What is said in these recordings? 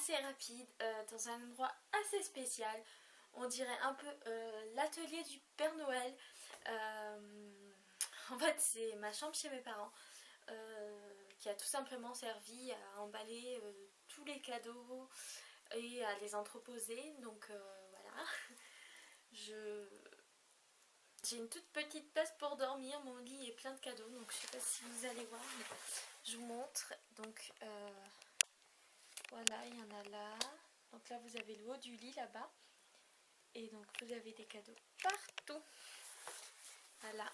assez rapide, dans un endroit assez spécial. On dirait un peu l'atelier du Père Noël. En fait, c'est ma chambre chez mes parents qui a tout simplement servi à emballer tous les cadeaux et à les entreposer. Donc voilà, j'ai une toute petite place pour dormir. Mon lit est plein de cadeaux, donc je sais pas si vous allez voir, mais je vous montre. Donc voilà, il y en a là. Donc là, vous avez le haut du lit là-bas. Et donc, vous avez des cadeaux partout. Voilà.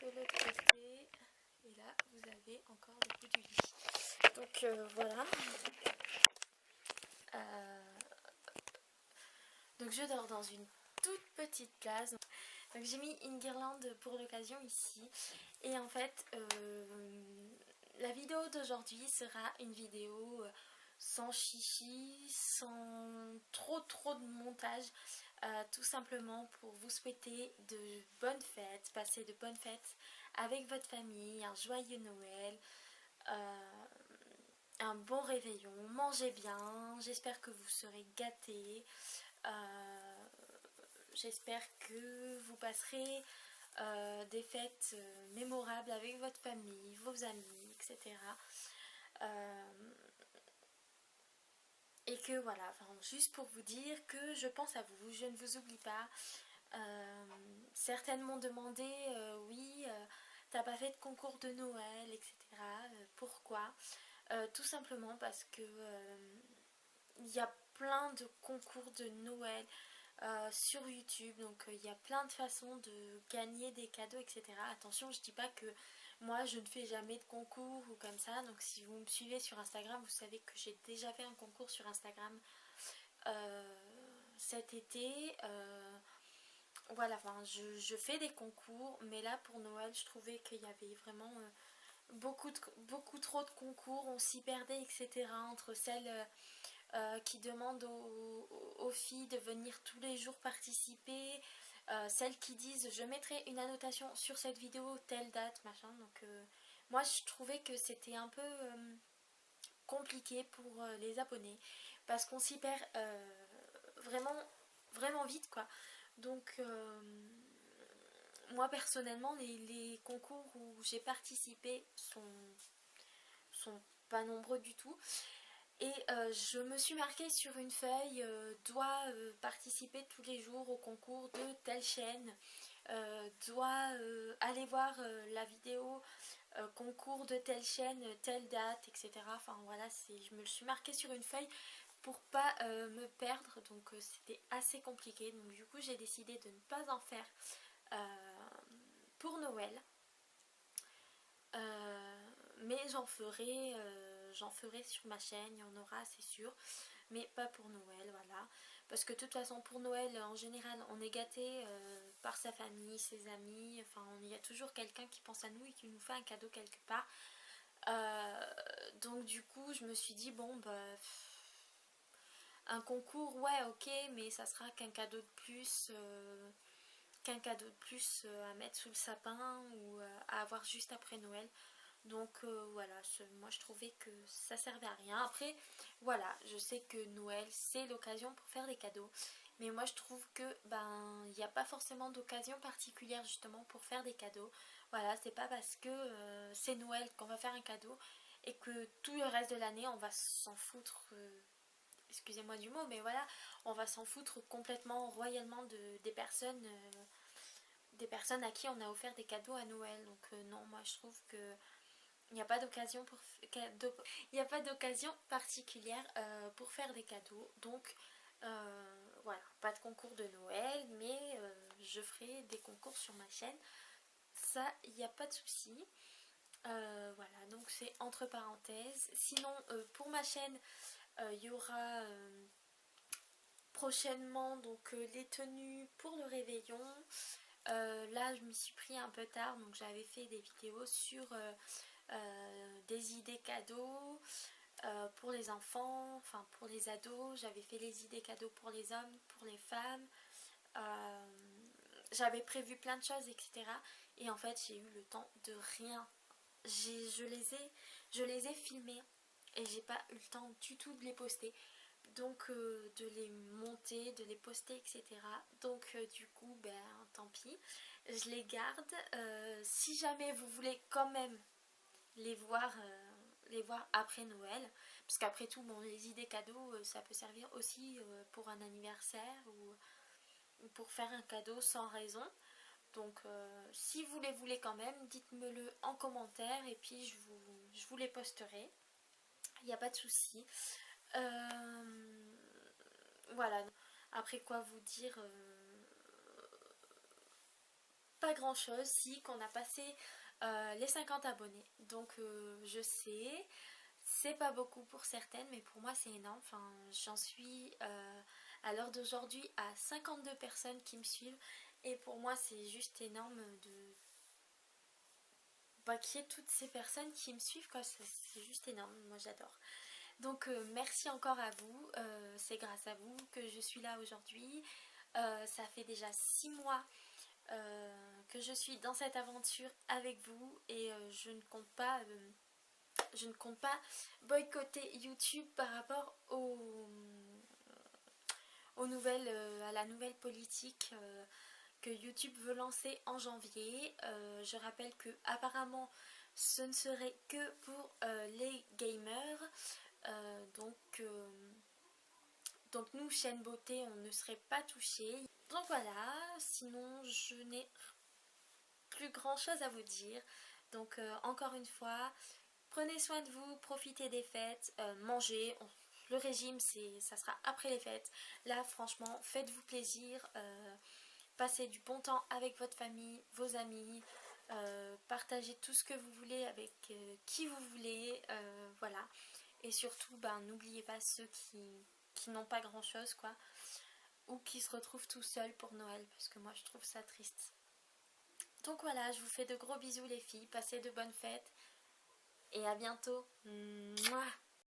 De l'autre côté. Et là, vous avez encore le bout du lit. Donc, voilà. Donc, je dors dans une toute petite place. Donc, j'ai mis une guirlande pour l'occasion ici. Et en fait, la vidéo d'aujourd'hui sera une vidéo sans chichi, sans trop de montage, tout simplement pour vous souhaiter de bonnes fêtes, passer de bonnes fêtes avec votre famille, un joyeux Noël, un bon réveillon, mangez bien, j'espère que vous serez gâtés, j'espère que vous passerez des fêtes mémorables avec votre famille, vos amis, etc. Et que voilà, enfin, juste pour vous dire que je pense à vous, je ne vous oublie pas. Certaines m'ont demandé, oui, t'as pas fait de concours de Noël, etc. Pourquoi? Tout simplement parce que il y a plein de concours de Noël sur YouTube, donc il y a plein de façons de gagner des cadeaux, etc. Attention, je dis pas que moi je ne fais jamais de concours ou comme ça, donc si vous me suivez sur Instagram, vous savez que j'ai déjà fait un concours sur Instagram cet été. Voilà, enfin je fais des concours, mais là pour Noël je trouvais qu'il y avait vraiment beaucoup trop de concours, on s'y perdait, etc. Entre celles qui demandent aux filles de venir tous les jours participer, celles qui disent je mettrai une annotation sur cette vidéo telle date machin. Donc moi je trouvais que c'était un peu compliqué pour les abonnés parce qu'on s'y perd vraiment vite quoi. Donc moi personnellement les concours où j'ai participé sont pas nombreux du tout. Et je me suis marquée sur une feuille, doit participer tous les jours au concours de telle chaîne, doit aller voir la vidéo concours de telle chaîne, telle date, etc. Enfin voilà, je me le suis marquée sur une feuille pour pas me perdre, donc c'était assez compliqué. Donc du coup j'ai décidé de ne pas en faire pour Noël. Mais j'en ferai sur ma chaîne, il y en aura c'est sûr, mais pas pour Noël, voilà, parce que de toute façon pour Noël en général on est gâté par sa famille, ses amis, enfin il y a toujours quelqu'un qui pense à nous et qui nous fait un cadeau quelque part. Donc du coup je me suis dit bon bah un concours ouais ok, mais ça sera qu'un cadeau de plus à mettre sous le sapin ou à avoir juste après Noël. Donc voilà, moi je trouvais que ça servait à rien. Après voilà, je sais que Noël c'est l'occasion pour faire des cadeaux, mais moi je trouve que ben il n'y a pas forcément d'occasion particulière justement pour faire des cadeaux. Voilà, c'est pas parce que c'est Noël qu'on va faire un cadeau et que tout le reste de l'année on va s'en foutre, excusez-moi du mot, mais voilà, on va s'en foutre complètement royalement des personnes à qui on a offert des cadeaux à Noël. Donc non, moi je trouve que il n'y a pas d'occasion particulière pour faire des cadeaux. Donc voilà, pas de concours de Noël, mais je ferai des concours sur ma chaîne. Ça, il n'y a pas de souci. Voilà, donc c'est entre parenthèses. Sinon, pour ma chaîne, il y aura prochainement donc les tenues pour le réveillon. Là, je m'y suis pris un peu tard, donc j'avais fait des vidéos sur des idées cadeaux pour les enfants, enfin pour les ados. J'avais fait les idées cadeaux pour les hommes, pour les femmes. J'avais prévu plein de choses, etc. Et en fait, j'ai eu le temps de rien. Je les ai filmés et j'ai pas eu le temps du tout de les poster. Donc de les monter, de les poster, etc. Donc du coup, ben tant pis, je les garde. Si jamais vous voulez quand même les voir après Noël, parce qu'après tout, bon, les idées cadeaux, ça peut servir aussi pour un anniversaire ou pour faire un cadeau sans raison. Donc si vous les voulez quand même, dites-me-le en commentaire et puis je vous les posterai. Il n'y a pas de souci. Voilà. Après quoi vous dire, pas grand chose, si qu'on a passé les 50 abonnés. Donc je sais, c'est pas beaucoup pour certaines, mais pour moi c'est énorme. Enfin, j'en suis à l'heure d'aujourd'hui à 52 personnes qui me suivent. Et pour moi c'est juste énorme de qu'il y ait toutes ces personnes qui me suivent, quoi. C'est juste énorme, moi j'adore. Donc merci encore à vous, c'est grâce à vous que je suis là aujourd'hui. Ça fait déjà 6 mois que je suis dans cette aventure avec vous et je ne compte pas boycotter YouTube par rapport aux nouvelles, à la nouvelle politique que YouTube veut lancer en janvier. Je rappelle que apparemment ce ne serait que pour les gamers. Donc nous, chaîne beauté, on ne serait pas touchés. Donc voilà, sinon je n'ai plus grand chose à vous dire. Donc encore une fois, prenez soin de vous, profitez des fêtes, mangez. Le régime, ça sera après les fêtes. Là, franchement, faites-vous plaisir. Passez du bon temps avec votre famille, vos amis. Partagez tout ce que vous voulez avec qui vous voulez. Voilà. Et surtout, ben, n'oubliez pas ceux qui n'ont pas grand chose, quoi, ou qui se retrouvent tout seuls pour Noël, parce que moi je trouve ça triste. Donc voilà, je vous fais de gros bisous les filles, passez de bonnes fêtes et à bientôt. Mouah.